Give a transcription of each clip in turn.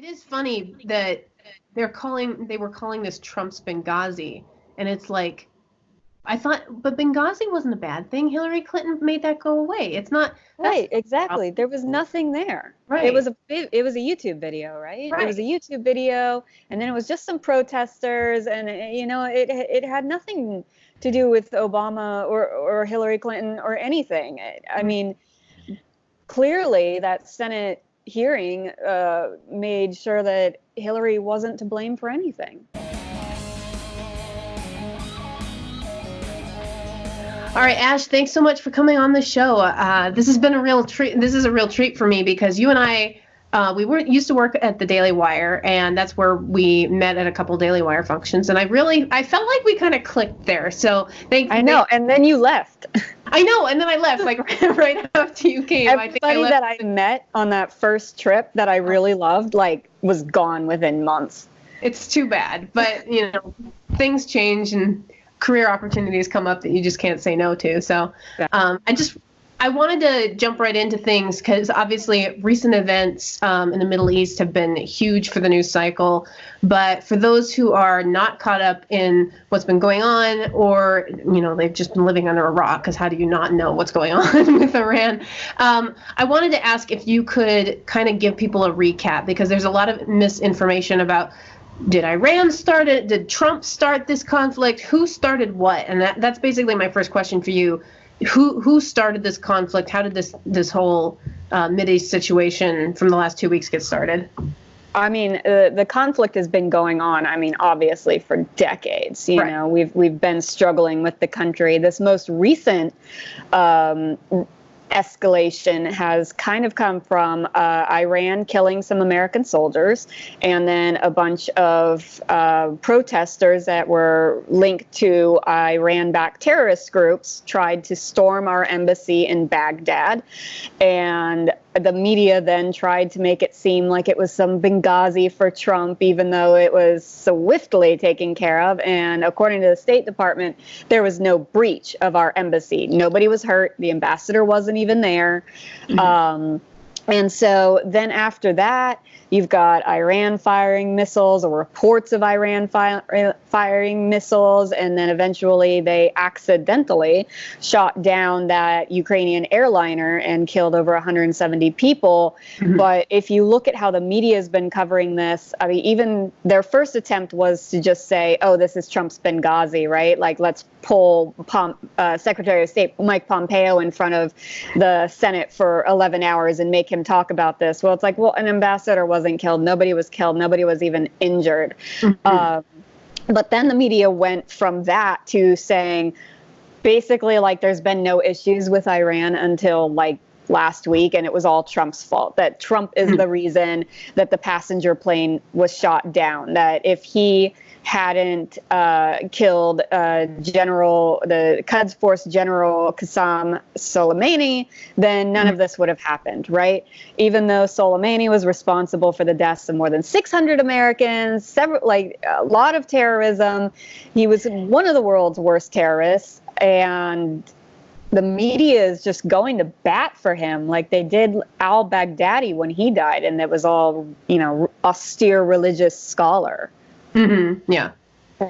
is funny that they were calling this Trump's Benghazi, and it's like I thought, but Benghazi wasn't a bad thing. Hillary Clinton made that go away. It's not right. Exactly. There was nothing there. Right. It was a YouTube video, right? Right. It was a YouTube video, and then it was just some protesters, and it had nothing to do with Obama or Hillary Clinton or anything. I mean, clearly that Senate hearing made sure that Hillary wasn't to blame for anything. All right, Ash, thanks so much for coming on the show. This has been a real treat. This is a real treat for me because you and I, used to work at the Daily Wire, and that's where we met at a couple Daily Wire functions. And I felt like we kind of clicked there. So I know, and then you left. I know, and then I left, like right after you came. Everybody that I met on that first trip that I really loved, like, was gone within months. It's too bad, but things change and career opportunities come up that you just can't say no to. So I wanted to jump right into things because obviously recent events in the Middle East have been huge for the news cycle. But for those who are not caught up in what's been going on, or they've just been living under a rock, because how do you not know what's going on with Iran? I wanted to ask if you could kind of give people a recap, because there's a lot of misinformation about, did Iran start it? Did Trump start this conflict? Who started what? And that's basically my first question for you. Who started this conflict? How did this whole Mideast situation from the last 2 weeks get started? I mean, the conflict has been going on, obviously for decades. You know, we've been struggling with the country. This most recent escalation has kind of come from Iran killing some American soldiers, and then a bunch of protesters that were linked to Iran-backed terrorist groups tried to storm our embassy in Baghdad, and the media then tried to make it seem like it was some Benghazi for Trump, even though it was swiftly taken care of. And according to the State Department, there was no breach of our embassy. Nobody was hurt. The ambassador wasn't even there. Mm-hmm. And so then after that, you've got Iran firing missiles, or reports of Iran firing missiles, and then eventually they accidentally shot down that Ukrainian airliner and killed over 170 people. Mm-hmm. But if you look at how the media has been covering this, I mean, even their first attempt was to just say, oh, this is Trump's Benghazi, right? Like, let's pull Secretary of State Mike Pompeo in front of the Senate for 11 hours and make him talk about this. Well, it's like, well, an ambassador wasn't killed. Nobody was killed. Nobody was even injured. Mm-hmm. But then the media went from that to saying, basically, like, there's been no issues with Iran until, like, last week, and it was all Trump's fault, that Trump is the reason that the passenger plane was shot down, that if he hadn't killed the Quds Force General Qasem Soleimani, then none of this would have happened, right? Even though Soleimani was responsible for the deaths of more than 600 Americans, a lot of terrorism, he was one of the world's worst terrorists, and the media is just going to bat for him like they did al-Baghdadi when he died, and it was all, austere religious scholar. Mm-hmm. Yeah.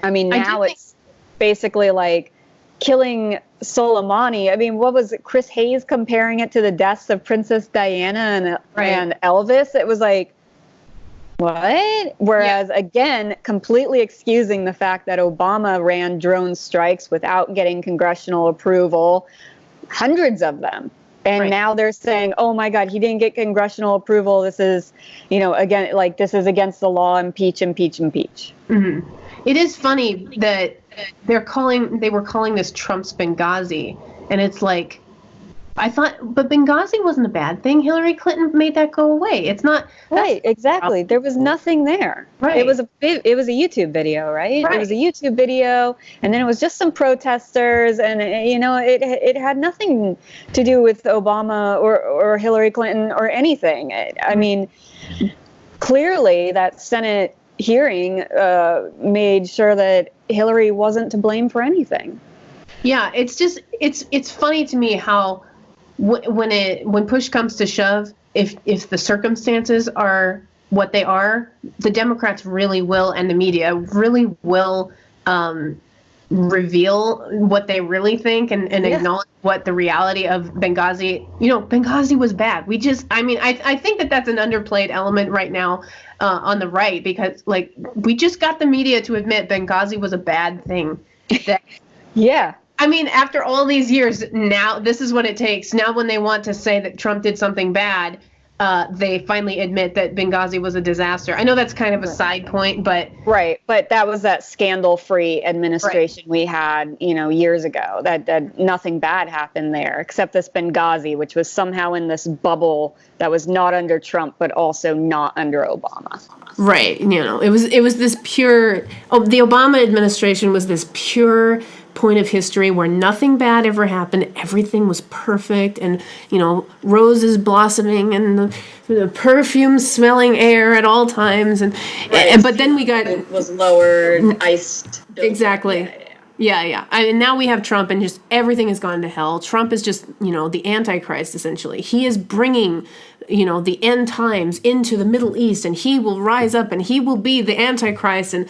I mean, now it's basically like killing Soleimani. I mean, what was it? Chris Hayes comparing it to the deaths of Princess Diana and Elvis. It was like, what? Whereas, again, completely excusing the fact that Obama ran drone strikes without getting congressional approval, hundreds of them. And now they're saying, oh, my God, he didn't get congressional approval. This is, again, like, this is against the law. Impeach, impeach, impeach. Mm-hmm. It is funny that they were calling this Trump's Benghazi. And it's like, I thought, but Benghazi wasn't a bad thing. Hillary Clinton made that go away. It's not. Right, exactly. There was nothing there. Right. It was a YouTube video, right? It was a YouTube video, and then it was just some protesters, and it had nothing to do with Obama or Hillary Clinton or anything. I mean, clearly that Senate hearing made sure that Hillary wasn't to blame for anything. Yeah, it's funny to me how when push comes to shove, if the circumstances are what they are, the Democrats really will, and the media really will reveal what they really think and acknowledge what the reality of Benghazi, Benghazi was bad. I think that that's an underplayed element right now on the right, because like we just got the media to admit Benghazi was a bad thing. Yeah. I mean, after all these years, now this is what it takes. Now when they want to say that Trump did something bad, they finally admit that Benghazi was a disaster. I know that's kind of a side point, but... Right, but that was that scandal-free administration we had, years ago. That nothing bad happened there, except this Benghazi, which was somehow in this bubble that was not under Trump, but also not under Obama. Right, it was this pure... the Obama administration was this pure point of history where nothing bad ever happened. Everything was perfect, and roses blossoming and the perfume smelling air at all times, but then we got... It was lowered, iced. Exactly. Yeah. And now we have Trump, and just everything has gone to hell. Trump is just, the Antichrist, essentially. He is bringing, the end times into the Middle East, and he will rise up, and he will be the Antichrist. And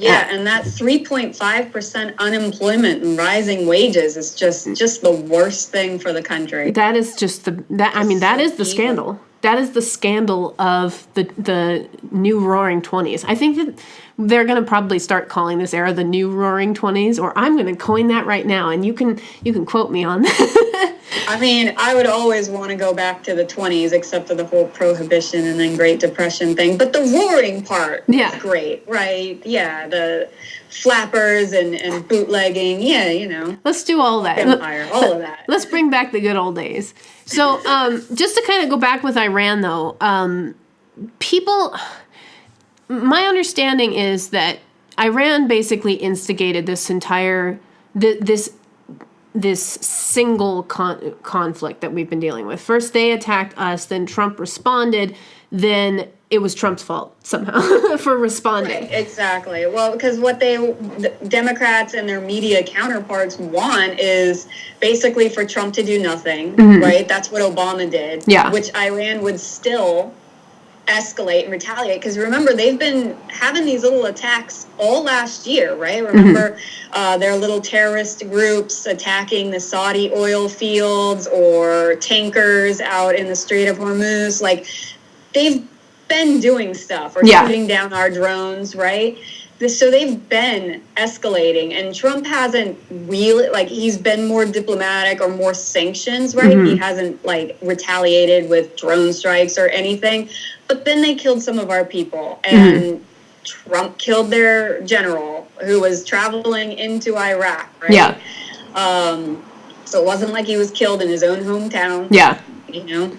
that 3.5% unemployment and rising wages is just the worst thing for the country. That is just that is the scandal. That is the scandal of the new Roaring 20s. I think that they're going to probably start calling this era the new Roaring 20s, or I'm going to coin that right now, and you can quote me on that. I mean, I would always want to go back to the 20s, except for the whole Prohibition and then Great Depression thing. But the roaring part is great, right? Yeah, the flappers and bootlegging. Yeah, Let's do all that. Empire, all of that. Let's bring back the good old days. So just to kind of go back with Iran, though, my understanding is that Iran basically instigated this entire, this single conflict that we've been dealing with. First they attacked us, then Trump responded, then it was Trump's fault somehow for responding. Right, exactly. Well, because what the Democrats and their media counterparts want is basically for Trump to do nothing, right? That's what Obama did, which Iran would still escalate and retaliate, because remember, they've been having these little attacks all last year, right? Remember their little terrorist groups attacking the Saudi oil fields or tankers out in the Strait of Hormuz. Like, they've been doing stuff, or shooting down our drones, right? So they've been escalating, and Trump hasn't really, he's been more diplomatic or more sanctions, right? He hasn't, retaliated with drone strikes or anything. But then they killed some of our people, and Trump killed their general who was traveling into Iraq, right? Yeah. So it wasn't like he was killed in his own hometown. Yeah.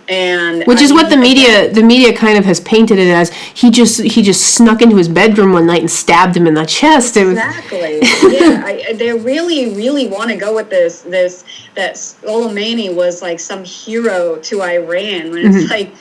And which is what the media kind of has painted it as. He just snuck into his bedroom one night and stabbed him in the chest. Exactly. Yeah, they really want to go with this that Soleimani was like some hero to Iran, when it's like,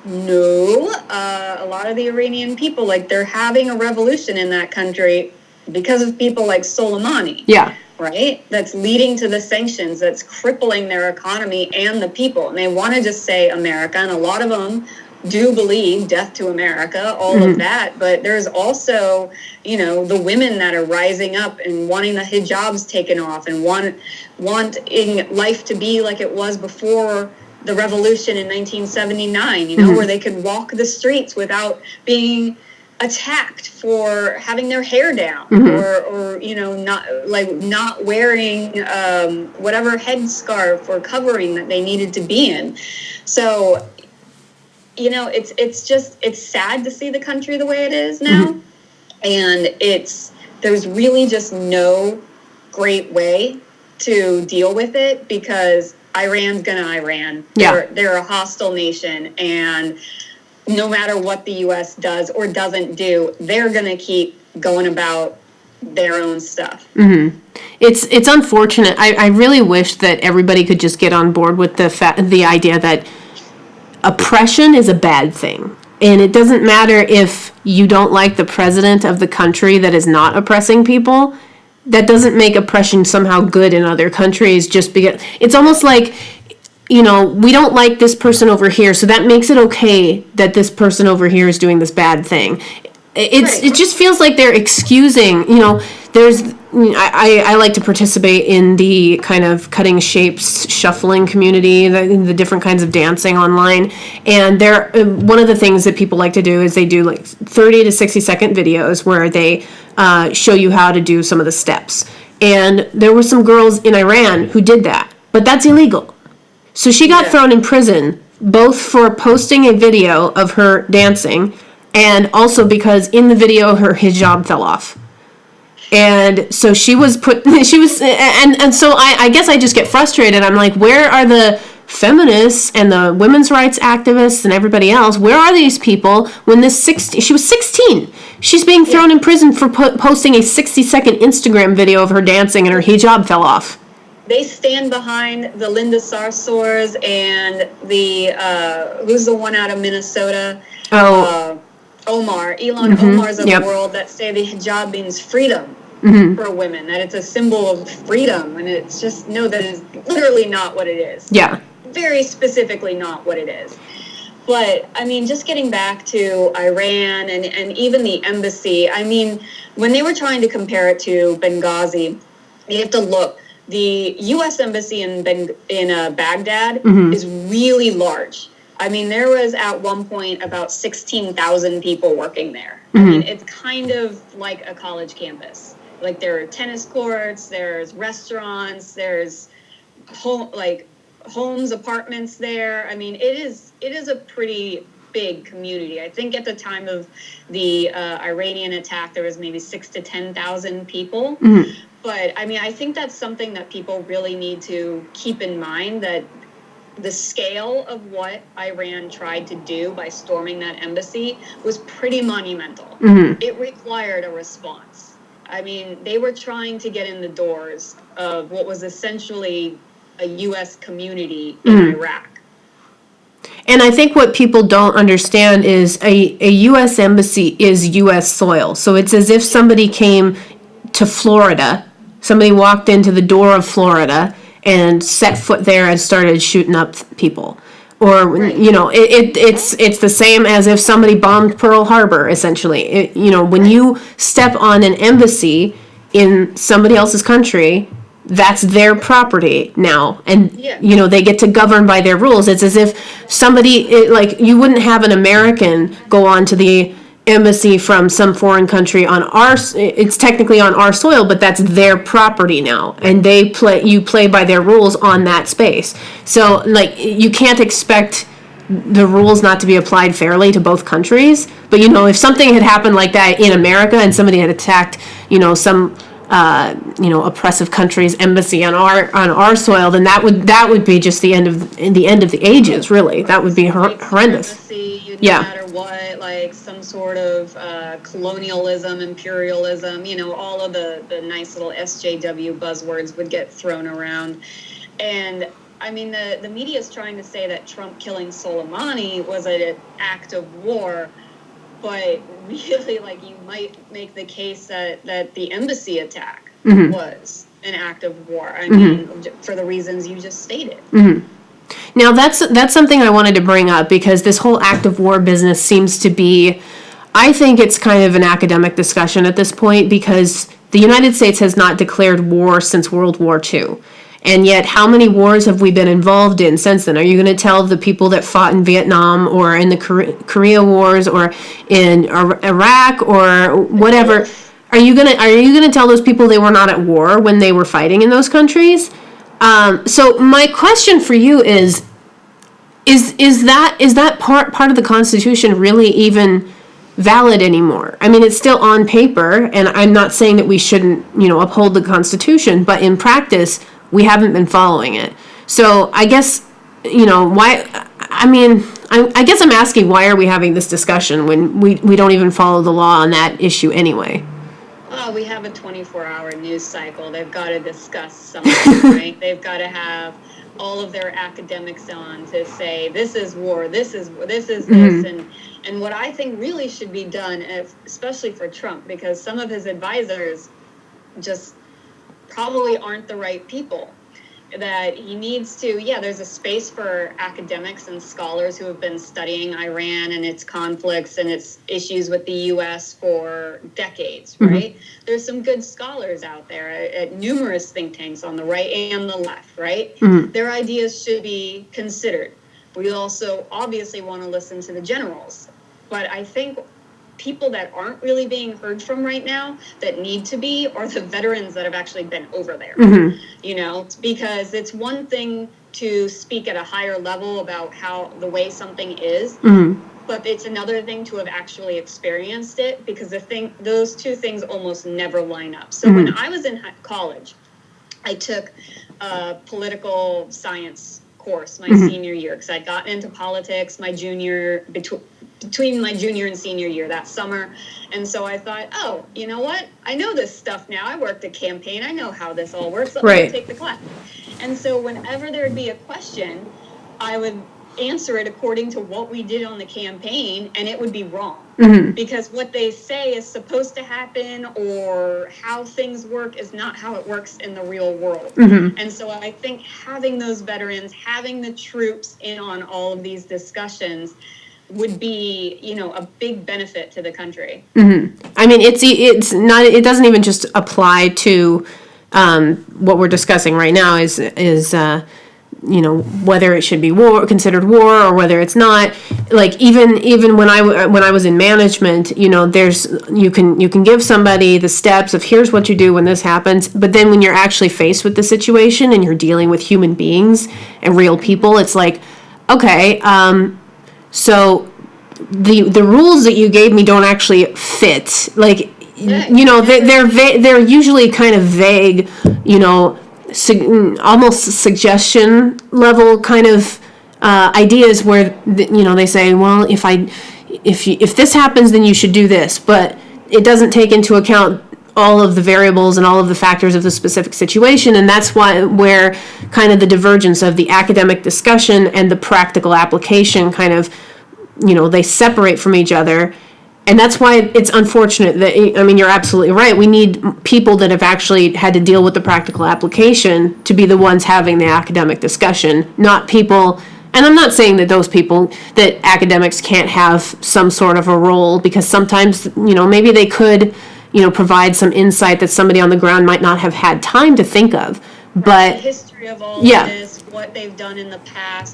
no, a lot of the Iranian people, they're having a revolution in that country because of people like Soleimani. Yeah. Right? That's leading to the sanctions, that's crippling their economy and the people. And they want to just say America, and a lot of them do believe death to America, all of that. But there's also, the women that are rising up and wanting the hijabs taken off, and wanting life to be like it was before the revolution in 1979, where they could walk the streets without being attacked for having their hair down, or not wearing whatever headscarf or covering that they needed to be in. So it's sad to see the country the way it is now, and there's really just no great way to deal with it, because Iran's gonna Iran. They're a hostile nation, and no matter what the U.S. does or doesn't do, they're going to keep going about their own stuff. It's unfortunate. I really wish that everybody could just get on board with the idea that oppression is a bad thing. And it doesn't matter if you don't like the president of the country that is not oppressing people. That doesn't make oppression somehow good in other countries, just because it's almost like we don't like this person over here, so that makes it okay that this person over here is doing this bad thing. It just feels like they're excusing, I like to participate in the kind of cutting shapes shuffling community, the different kinds of dancing online, and one of the things that people like to do is they do like 30 to 60-second videos where they show you how to do some of the steps. And there were some girls in Iran who did that, but that's illegal. So she got thrown in prison both for posting a video of her dancing and also because in the video her hijab fell off. And so so I guess I just get frustrated. I'm like, where are the feminists and the women's rights activists and everybody else? Where are these people when she was 16. She's being thrown in prison for posting a 60-second Instagram video of her dancing and her hijab fell off. They stand behind the Linda Sarsours and the, who's the one out of Minnesota? Omar. Omars of the world that say the hijab means freedom for women, that it's a symbol of freedom. And it's just, no, that is literally not what it is. Yeah. Very specifically not what it is. But, I mean, just getting back to Iran and even the embassy, I mean, when they were trying to compare it to Benghazi, you have to look. The U.S. embassy in Baghdad is really large. I mean, there was at one point about 16,000 people working there. I mean, it's kind of like a college campus. Like, there are tennis courts, there's restaurants, there's homes, apartments there. I mean, it is a pretty big community. I think at the time of the Iranian attack, there was maybe 6,000 to 10,000 people. But, I mean, I think that's something that people really need to keep in mind, that the scale of what Iran tried to do by storming that embassy was pretty monumental. It required a response. I mean, they were trying to get in the doors of what was essentially a U.S. community in Iraq. And I think what people don't understand is a U.S. embassy is U.S. soil. So it's as if somebody came to Florida, somebody walked into the door of Florida and set foot there and started shooting up people. Or, it's the same as if somebody bombed Pearl Harbor, essentially. When you step on an embassy in somebody else's country, that's their property now. And, they get to govern by their rules. It's as if you wouldn't have an American go on to the embassy from some foreign country it's technically on our soil, but that's their property now, and you play by their rules on that space. So you can't expect the rules not to be applied fairly to both countries. But if something had happened like that in America and somebody had attacked some oppressive country's embassy on our soil, then that would be just the end of the ages. Really, that would be horrendous. No matter what, like some sort of colonialism, imperialism, all of the nice little SJW buzzwords would get thrown around. And I mean, the media is trying to say that Trump killing Soleimani was an act of war. But really, you might make the case that the embassy attack was an act of war. I mean, for the reasons you just stated. Now, that's something I wanted to bring up, because this whole act of war business seems to be, I think it's kind of an academic discussion at this point, because the United States has not declared war since World War II. And yet, how many wars have we been involved in since then? Are you going to tell the people that fought in Vietnam or in the Korea Wars or in Iraq or whatever? Are you going to tell those people they were not at war when they were fighting in those countries? So my question for you is that part of the Constitution really even valid anymore? I mean, it's still on paper, and I'm not saying that we shouldn't, uphold the Constitution, but in practice, we haven't been following it. So I guess, why? I mean, I guess I'm asking, why are we having this discussion when we don't even follow the law on that issue anyway? Well, we have a 24-hour news cycle. They've got to discuss something, right? They've got to have all of their academics on to say, this is war, this is this. And what I think really should be done, especially for Trump, because some of his advisors just probably aren't the right people. that he needs to, there's a space for academics and scholars who have been studying Iran and its conflicts and its issues with the U.S. for decades, right? There's some good scholars out there at numerous think tanks on the right and the left, right? Their ideas should be considered. We also obviously want to listen to the generals, but I think people that aren't really being heard from right now that need to be are the veterans that have actually been over there. Because it's one thing to speak at a higher level about how the way something is, but it's another thing to have actually experienced it, because those two things almost never line up. So when I was in college, I took a political science course my senior year, because I'd gotten into politics between my junior and senior year that summer. And so I thought, oh, you know what? I know this stuff now. I worked a campaign. I know how this all works. Let me take the class. And so whenever there'd be a question, I would answer it according to what we did on the campaign, and it would be wrong. Because what they say is supposed to happen, or how things work, is not how it works in the real world. And so I think having those veterans, having the troops in on all of these discussions would be, a big benefit to the country. I mean, it's not. It doesn't even just apply to what we're discussing right now. Is whether it should be considered war, or whether it's not. Like even when I was in management, there's you can give somebody the steps of here's what you do when this happens, but then when you're actually faced with the situation and you're dealing with human beings and real people, it's like, okay, so the rules that you gave me don't actually fit. Like, they're usually kind of vague, almost suggestion level kind of ideas where they say, well, if this happens, then you should do this, but it doesn't take into account all of the variables and all of the factors of the specific situation. And that's where kind of the divergence of the academic discussion and the practical application kind of, they separate from each other. And that's why it's unfortunate that, you're absolutely right. We need people that have actually had to deal with the practical application to be the ones having the academic discussion, not people. And I'm not saying that that academics can't have some sort of a role, because sometimes, maybe they could, provide some insight that somebody on the ground might not have had time to think of. But the history of all of this, what they've done in the past,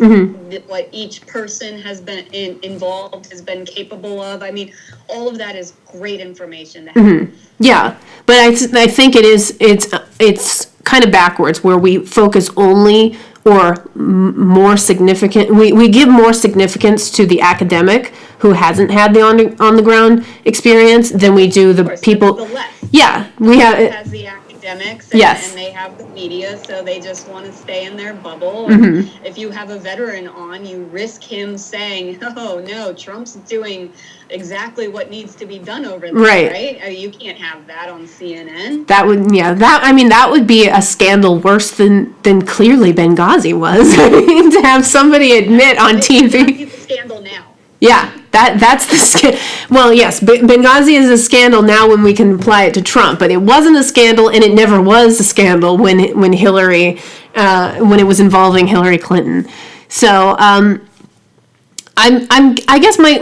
what each person has been involved, has been capable of. I mean, all of that is great information to have. Yeah, but I think it's kind of backwards, where we focus only or more significant. We give more significance to the academic who hasn't had the on the ground experience than we do the people. The left. Yeah, we have. Has the academics and they have the media, so they just want to stay in their bubble. And if you have a veteran on, you risk him saying, oh no, Trump's doing exactly what needs to be done over there, right? You can't have that on CNN. That would be a scandal worse than clearly Benghazi was. To have somebody admit on TV. It's a scandal now. Yeah, that's the scandal. Well, yes, Benghazi is a scandal now when we can apply it to Trump, but it wasn't a scandal, and it never was a scandal when Hillary, when it was involving Hillary Clinton. So, I guess my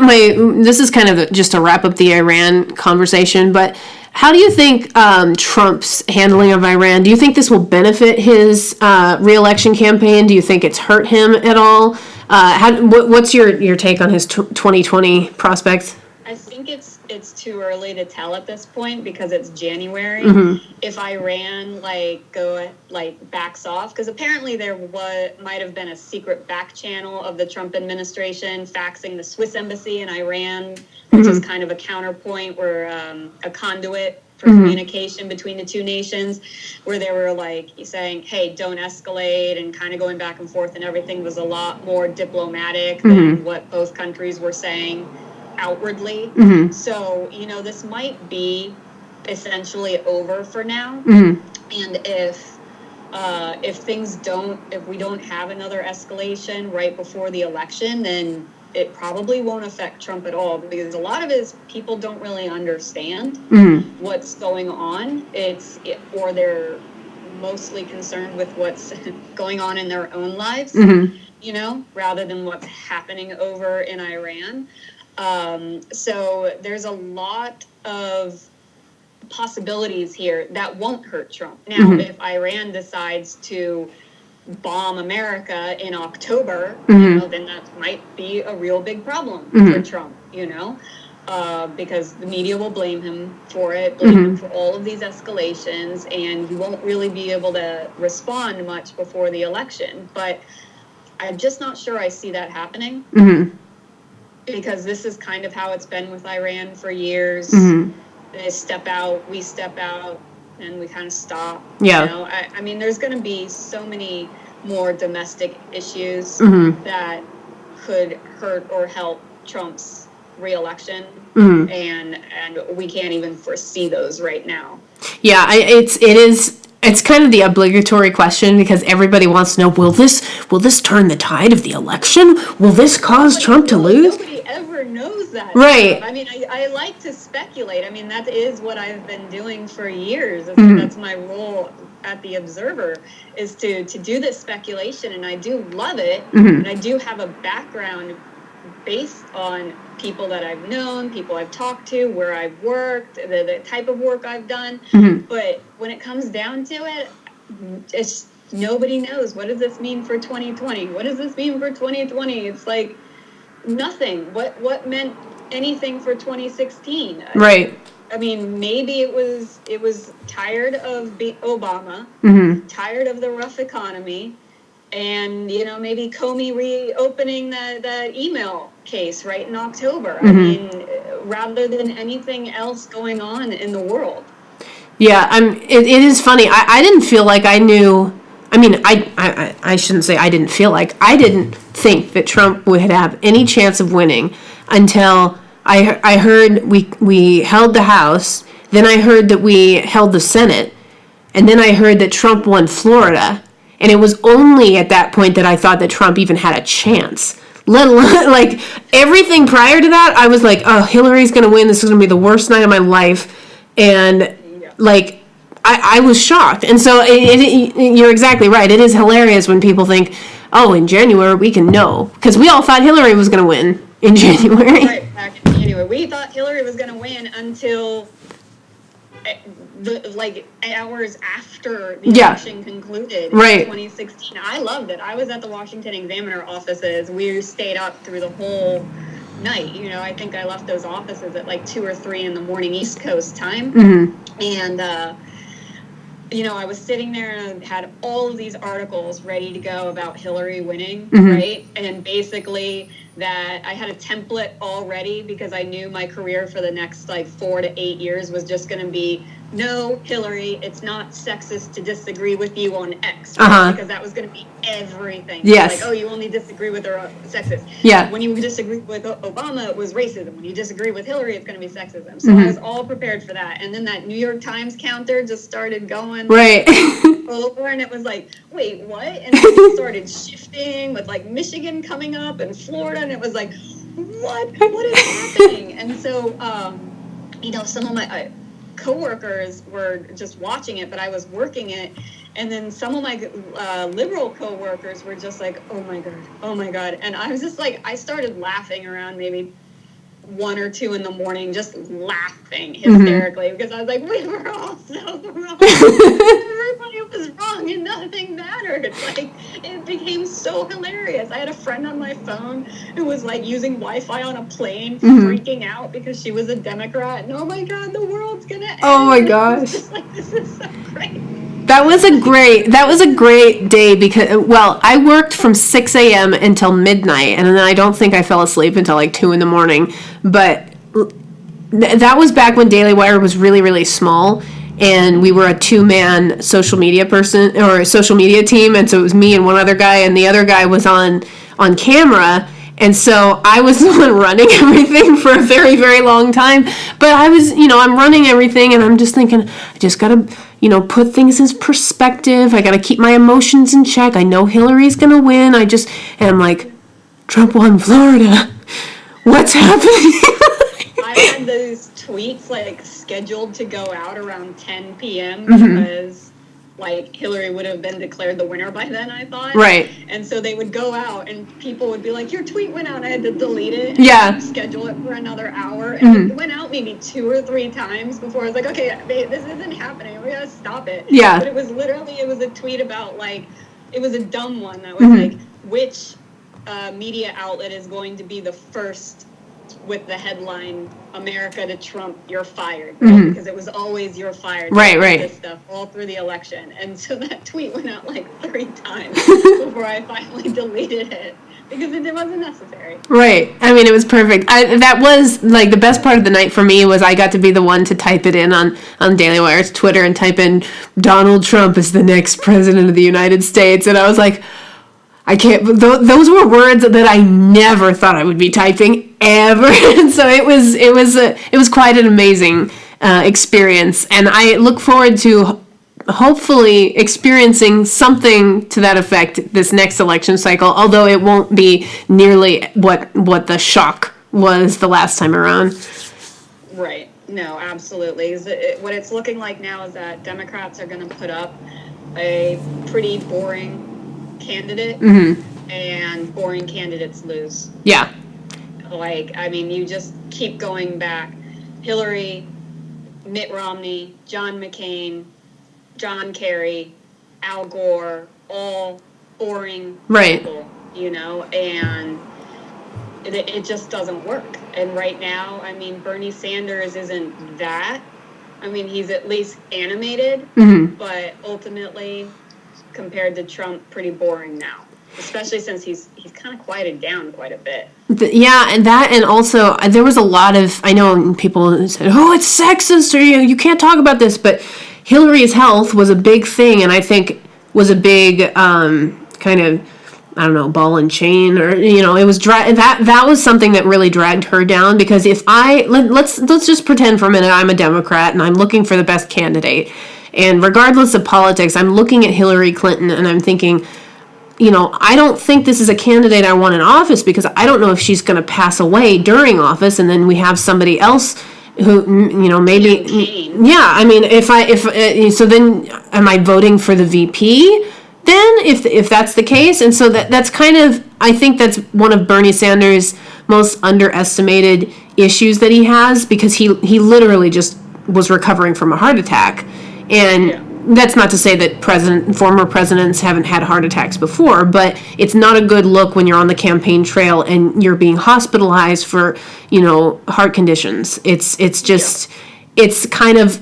this is kind of just to wrap up the Iran conversation, but how do you think Trump's handling of Iran, do you think this will benefit his re-election campaign? Do you think it's hurt him at all? What's your take on his 2020 prospects? I think it's too early to tell at this point, because it's January. If Iran backs off, because apparently there might have been a secret back channel of the Trump administration faxing the Swiss embassy in Iran, which is kind of a counterpoint, or a conduit for communication between the two nations, where they were saying, hey, don't escalate, and kind of going back and forth, and everything was a lot more diplomatic than what both countries were saying outwardly. So, this might be essentially over for now. And if we don't have another escalation right before the election, then it probably won't affect Trump at all, because a lot of his people don't really understand what's going on. Or they're mostly concerned with what's going on in their own lives, rather than what's happening over in Iran. So there's a lot of possibilities here that won't hurt Trump. Now, if Iran decides to bomb America in October, then that might be a real big problem for Trump, because the media will blame him for it, blame him for all of these escalations, and he won't really be able to respond much before the election. But I'm just not sure I see that happening, because this is kind of how it's been with Iran for years. They step out, we step out, and we kind of stop. Yeah. I mean, there's going to be so many more domestic issues that could hurt or help Trump's reelection, and we can't even foresee those right now. Yeah, it's kind of the obligatory question, because everybody wants to know, will this turn the tide of the election? Will this cause Trump to lose? Nobody ever knows that. Right. I mean, I like to speculate. I mean, that is what I've been doing for years. That's my role at the Observer, is to do this speculation, and I do love it. And I do have a background based on people that I've known, people I've talked to, where I've worked, the type of work I've done. But when it comes down to it, it's nobody knows. What does this mean for 2020? What does this mean for 2020? It's like nothing. What meant anything for 2016? Right. I mean, maybe it was tired of Obama, tired of the rough economy, and maybe Comey reopening that email case right in October. I mean, rather than anything else going on in the world. Yeah, it is funny. I didn't feel like I knew. I mean, I shouldn't say I didn't feel like. I didn't think that Trump would have any chance of winning until I heard we held the House. Then I heard that we held the Senate. And then I heard that Trump won Florida. And it was only at that point that I thought that Trump even had a chance. Let alone, like, everything prior to that, I was like, oh, Hillary's going to win. This is going to be the worst night of my life. And, like, I was shocked. And so you're exactly right. It is hilarious when people think, oh, in January we can know. Because we all thought Hillary was going to win in January. Right, back in January. We thought Hillary was going to win until hours after the election concluded in 2016. I loved it. I was at the Washington Examiner offices. We stayed up through the whole night. I think I left those offices at like 2 or 3 in the morning East Coast time. And I was sitting there and I had all of these articles ready to go about Hillary winning, right? And basically that I had a template already, because I knew my career for the next 4 to 8 years was just going to be, no, Hillary, it's not sexist to disagree with you on X, right? Because that was going to be everything. Yes. Like, oh, you only disagree with her sexist. Yeah. When you disagree with Obama, it was racism. When you disagree with Hillary, it's going to be sexism. So I was all prepared for that. And then that New York Times counter just started going. Right. Over, and it was like, wait, what? And then it started shifting with Michigan coming up and Florida, and it was like, what is happening? And so, some of my coworkers were just watching it, but I was working it, and then some of my liberal coworkers were just like, oh my god, and I was just like, I started laughing around maybe 1 or 2 in the morning, just laughing hysterically, because I was like, we were all so wrong. Everybody was wrong and nothing mattered. It became so hilarious. I had a friend on my phone who was using Wi-Fi on a plane, freaking out because she was a Democrat, and oh my god, the world's gonna end. Oh my gosh. Just this is so great. That was a great day, because, well, I worked from 6 a.m. until midnight, and then I don't think I fell asleep until 2 in the morning. But that was back when Daily Wire was really, really small, and we were a 2-man social media person, or a social media team, and so it was me and one other guy, and the other guy was on camera. And so I was the one running everything for a very, very long time. But I was, I'm running everything, and I'm just thinking, I just got to, put things in perspective. I got to keep my emotions in check. I know Hillary's going to win. And I'm like, Trump won Florida. What's happening? I had those tweets scheduled to go out around 10 p.m. because like Hillary would have been declared the winner by then, I thought. Right. And so they would go out and people would be like, your tweet went out. I had to delete it. Yeah. Schedule it for another hour. And it went out maybe 2 or 3 times before I was like, okay, this isn't happening. We gotta stop it. Yeah. But it was a tweet about like, it was a dumb one that was like, which media outlet is going to be the first with the headline "America to Trump, you're fired," right? Because it was always "you're fired," right? This stuff all through the election, and so that tweet went out like 3 times before I finally deleted it because it wasn't necessary. Right. I mean, it was perfect. That was like the best part of the night for me was I got to be the one to type it in on Daily Wire's Twitter and type in Donald Trump is the next president of the United States, and I was like, I can't. Those were words that I never thought I would be typing ever. And so it was quite an amazing experience, and I look forward to hopefully experiencing something to that effect this next election cycle. Although it won't be nearly what the shock was the last time around. Right. No, absolutely. What it's looking like now is that Democrats are going to put up a pretty boring candidate, and boring candidates lose. Yeah. Like, I mean, you just keep going back. Hillary, Mitt Romney, John McCain, John Kerry, Al Gore, all boring people, you know, and it just doesn't work. And right now, I mean, Bernie Sanders isn't that. I mean, he's at least animated, but ultimately, compared to Trump, pretty boring now, especially since he's kind of quieted down quite a bit. Yeah, and also there was a lot of, I know people said, oh, it's sexist, or you can't talk about this, but Hillary's health was a big thing, and I think was a big kind of, I don't know, ball and chain, or it was that was something that really dragged her down. Because if let's just pretend for a minute I'm a Democrat and I'm looking for the best candidate. And regardless of politics, I'm looking at Hillary Clinton and I'm thinking, I don't think this is a candidate I want in office because I don't know if she's going to pass away during office, and then we have somebody else who, maybe, yeah. I mean, so then am I voting for the VP then if that's the case? And so that's kind of, I think that's one of Bernie Sanders' most underestimated issues that he has, because he literally just was recovering from a heart attack. And that's not to say that former presidents haven't had heart attacks before, but it's not a good look when you're on the campaign trail and you're being hospitalized for, heart conditions. It's just, it's kind of,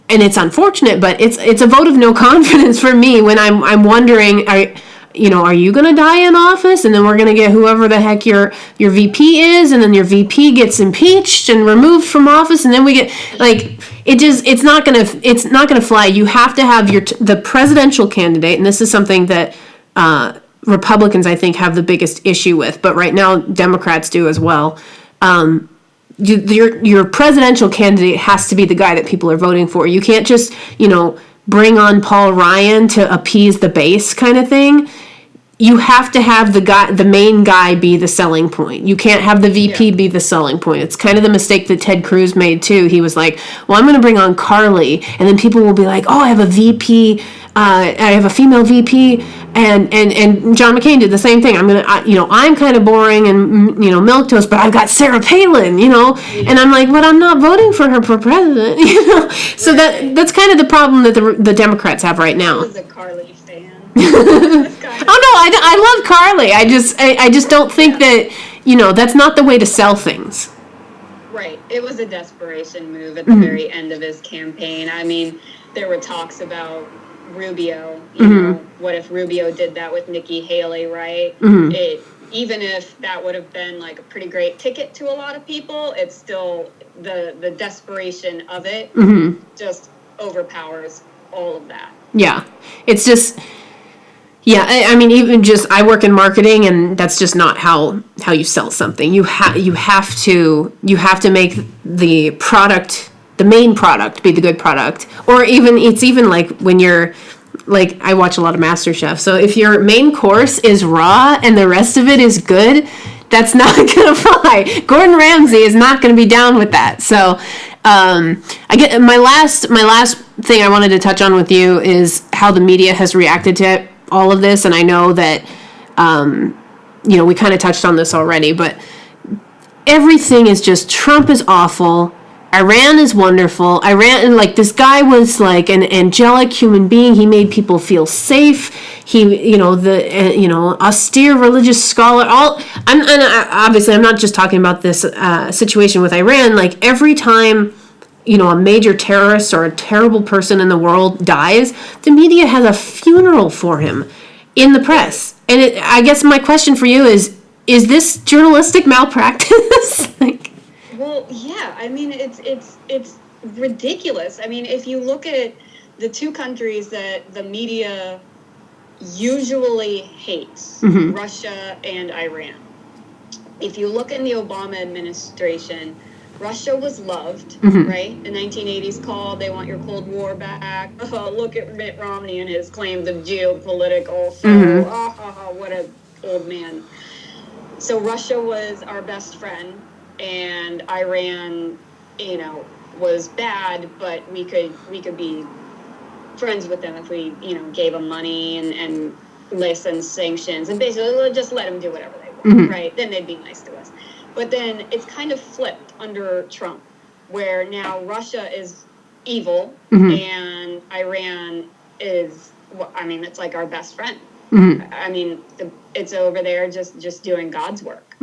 and it's unfortunate, but it's a vote of no confidence for me when I'm wondering, are you going to die in office, and then we're going to get whoever the heck your VP is, and then your VP gets impeached and removed from office, and then we get like it's not going to fly. You have to have the presidential candidate, and this is something that Republicans, I think, have the biggest issue with, but right now Democrats do as well. Your presidential candidate has to be the guy that people are voting for. You can't just, bring on Paul Ryan to appease the base kind of thing. You have to have the main guy be the selling point. You can't have the VP be the selling point. It's kind of the mistake that Ted Cruz made too. He was like, well, I'm going to bring on Carly, and then people will be like, oh, I have a VP, I have a female VP, and John McCain did the same thing. I'm kind of boring and milquetoast, but I've got Sarah Palin, and I'm like, but I'm not voting for her for president, So that's kind of the problem that the Democrats have right now. I was a Carly fan. Oh no, I love Carly. I just don't think that that's not the way to sell things. Right. It was a desperation move at the very end of his campaign. I mean, there were talks about Rubio. What if Rubio did that with Nikki Haley, right? Even if that would have been like a pretty great ticket to a lot of people, it's still the desperation of it just overpowers all of that. Yeah. It's just, yeah, I mean, even just, I work in marketing, and that's just not how you sell something. You have to make the product, the main product, be the good product. Or it's even like when you're, like, I watch a lot of MasterChef. So if your main course is raw and the rest of it is good, that's not going to fly. Gordon Ramsay is not going to be down with that. So I get my last thing I wanted to touch on with you is how the media has reacted to all of this, and I know that we kind of touched on this already, but everything is just Trump is awful. Iran is wonderful. Iran, like, this guy was like an angelic human being. He made people feel safe. He, austere religious scholar. Obviously, I'm not just talking about this situation with Iran. Like, every time, a major terrorist or a terrible person in the world dies, the media has a funeral for him in the press. And I guess my question for you is this journalistic malpractice? Well, yeah. I mean, it's ridiculous. I mean, if you look at the two countries that the media usually hates, Russia and Iran. If you look in the Obama administration, Russia was loved, right? The 1980s call, they want your Cold War back. Oh, look at Mitt Romney and his claims of geopolitical. What an old man. So Russia was our best friend. And Iran, was bad, but we could be friends with them if we, gave them money and licensed sanctions and basically just let them do whatever they want, right? Then they'd be nice to us. But then it's kind of flipped under Trump, where now Russia is evil and Iran is, it's like our best friend. I mean, it's over there just doing God's work.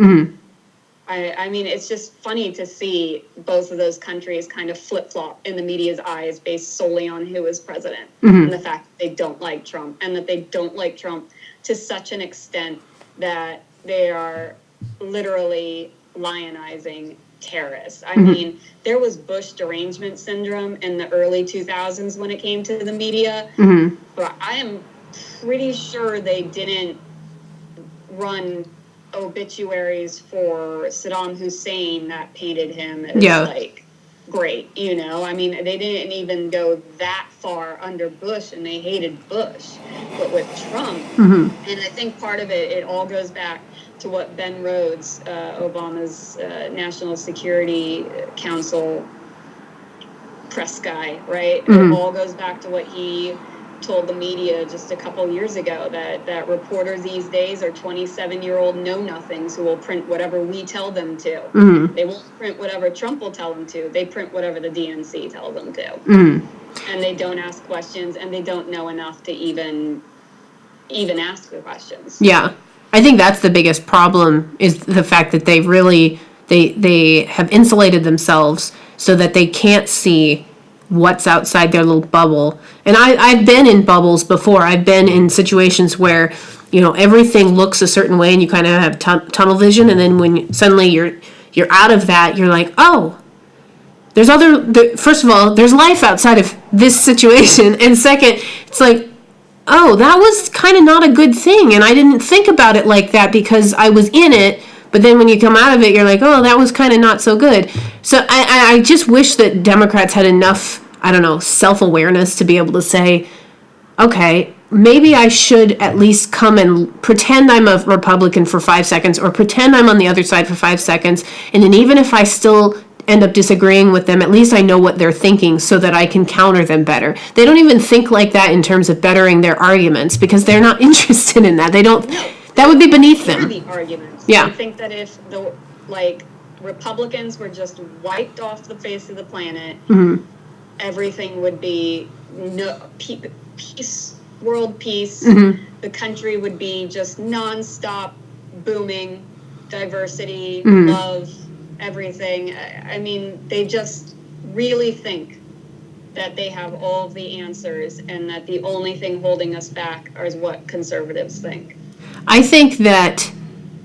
I mean, it's just funny to see both of those countries kind of flip-flop in the media's eyes based solely on who is president and the fact that they don't like Trump, and that they don't like Trump to such an extent that they are literally lionizing terrorists. I mean, there was Bush derangement syndrome in the early 2000s when it came to the media, but I am pretty sure they didn't run obituaries for Saddam Hussein that painted him as like great, I mean, they didn't even go that far under Bush, and they hated Bush. But with Trump, and I think part of it all goes back to what Ben Rhodes, Obama's National Security Council press guy, right? It all goes back to what he told the media just a couple years ago, that reporters these days are 27-year-old know-nothings who will print whatever we tell them to. They won't print whatever Trump will tell them to. They print whatever the DNC tells them to. And they don't ask questions, and they don't know enough to even ask the questions. Yeah. I think that's the biggest problem, is the fact that they really, they have insulated themselves so that they can't see what's outside their little bubble. And I've been in bubbles before. I've been in situations where, everything looks a certain way and you kind of have tunnel vision. And then when suddenly you're out of that, you're like, oh, there's first of all, there's life outside of this situation. And second, it's like, oh, that was kind of not a good thing. And I didn't think about it like that because I was in it. But then when you come out of it, you're like, oh, that was kind of not so good. So I just wish that Democrats had enough, self-awareness to be able to say, okay, maybe I should at least come and pretend I'm a Republican for 5 seconds, or pretend I'm on the other side for 5 seconds. And then even if I still end up disagreeing with them, at least I know what they're thinking so that I can counter them better. They don't even think like that in terms of bettering their arguments because they're not interested in that. They don't... That would be beneath them. The arguments. Yeah. I think that if Republicans were just wiped off the face of the planet, everything would be peace, world peace. The country would be just nonstop booming, diversity, love, everything. I mean, they just really think that they have all of the answers, and that the only thing holding us back is what conservatives think. I think that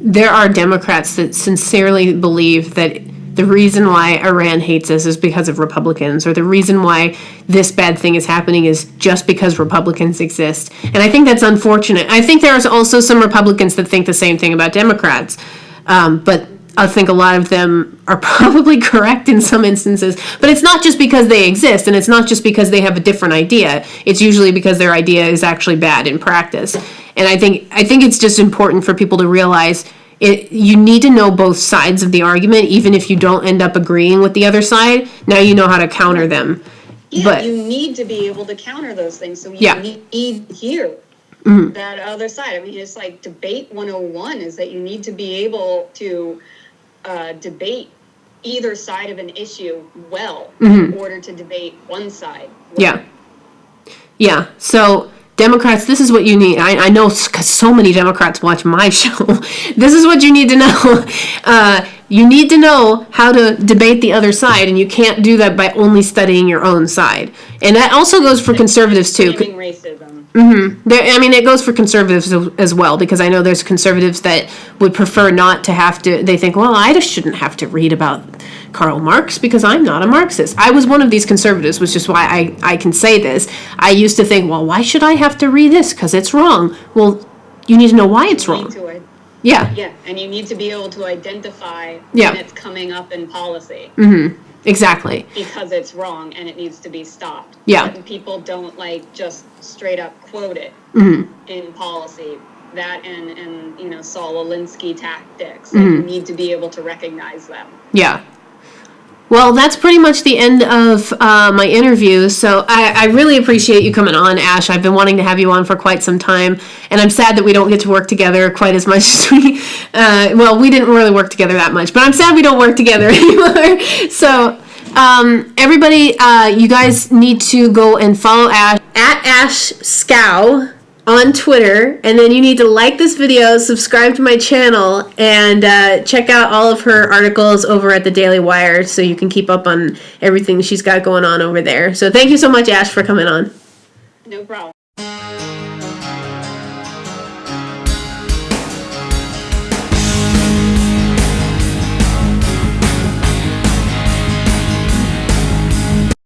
there are Democrats that sincerely believe that the reason why Iran hates us is because of Republicans, or the reason why this bad thing is happening is just because Republicans exist. And I think that's unfortunate. I think there's also some Republicans that think the same thing about Democrats. But I think a lot of them are probably correct in some instances. But it's not just because they exist, and it's not just because they have a different idea. It's usually because their idea is actually bad in practice. And I think it's just important for people to realize you need to know both sides of the argument, even if you don't end up agreeing with the other side. Now you know how to counter them. Yeah, but you need to be able to counter those things. So you Yeah. need to hear that other side. I mean, it's like debate 101 is that you need to be able to debate either side of an issue well in order to debate one side well. Yeah. So Democrats, this is what you need. I know because so many Democrats watch my show. This is what you need to know. You need to know how to debate the other side, and you can't do that by only studying your own side. And that also goes for conservatives too. Racism. It goes for conservatives as well, because I know there's conservatives that would prefer not to have to. They think, well, I just shouldn't have to read about Karl Marx because I'm not a Marxist. I was one of these conservatives, which is why I can say this. I used to think, well, why should I have to read this? Because it's wrong. Well, you need to know why it's wrong. Yeah, and you need to be able to identify Yeah. when it's coming up in policy. exactly. Because it's wrong and it needs to be stopped. Yeah. But people don't just straight up quote it in policy. That and Saul Alinsky tactics. You need to be able to recognize them. Yeah. Well, that's pretty much the end of my interview. So I really appreciate you coming on, Ash. I've been wanting to have you on for quite some time, and I'm sad that we don't get to work together quite as much as we. We didn't really work together that much, but I'm sad we don't work together anymore. So, everybody, you guys need to go and follow Ash at Ashe Schow on Twitter, and then you need to like this video, subscribe to my channel, and check out all of her articles over at the Daily Wire so you can keep up on everything she's got going on over there. So thank you so much, Ash, for coming on. No problem.